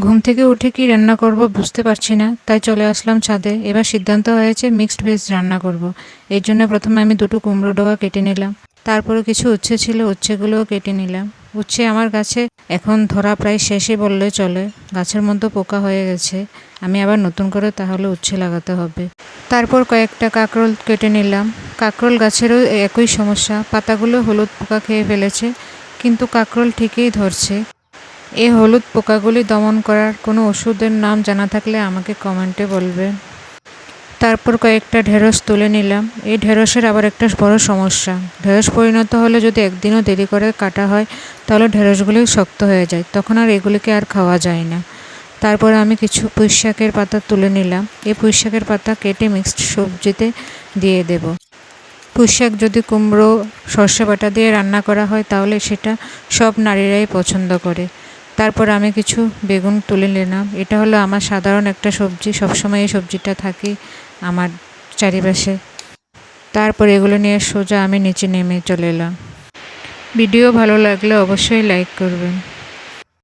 ঘুম থেকে উঠে কি রান্না করব বুঝতে পারছি না, তাই চলে আসলাম ছাদে। এবার সিদ্ধান্ত হয়েছে মিক্সড ভেজ রান্না করব। এর জন্য প্রথমে আমি দুটো কুমড়ো ডগা কেটে নিলাম, তারপরে কিছু উচ্ছে ছিল, উচ্ছেগুলোও কেটে নিলাম। উচ্ছে আমার গাছে এখন ধরা প্রায় শেষই বললে চলে, গাছের মধ্যে পোকা হয়ে গেছে। আমি আবার নতুন করে তাহলে উচ্ছে লাগাতে হবে। তারপর কয়েকটা কাঁকরোল কেটে নিলাম। কাঁকরোল গাছেরও একই সমস্যা, পাতাগুলো হলুদ পোকা খেয়ে ফেলেছে, কিন্তু কাঁকরোল ঠিকই ধরছে। এই হলুদ পোকাগুলি দমন করার কোনো ওষুধের নাম জানা থাকলে আমাকে কমেন্টে বলবে। তারপর কয়েকটা ঢেঁড়স তুলে নিলাম। এই ঢেঁড়সের আবার একটা বড় সমস্যা, ঢেঁড়স পরিণত হলে যদি একদিনও দেরি করে কাটা হয় তাহলে ঢেঁড়সগুলি শক্ত হয়ে যায়, তখন আর এগুলিকে আর খাওয়া যায় না। তারপরে আমি কিছু পুঁই শাকের পাতা তুলে নিলাম। এই পুঁই শাকের পাতা কেটে মিক্সড সবজিতে দিয়ে দেব। পুঁই শাক যদি কুমড়ো সর্ষে বাটা দিয়ে রান্না করা হয় তাহলে সেটা সব নারীরাই পছন্দ করে। তারপর আমি কিছু বেগুন তুলে নিলাম। এটা হলো আমার সাধারণ একটা সবজি, সবসময় এই সবজিটা থাকে আমার চারিপাশে। তারপর এগুলো নিয়ে সোজা আমি নিচে নেমে চলে এলাম। ভিডিও ভালো লাগলে অবশ্যই লাইক করবেন।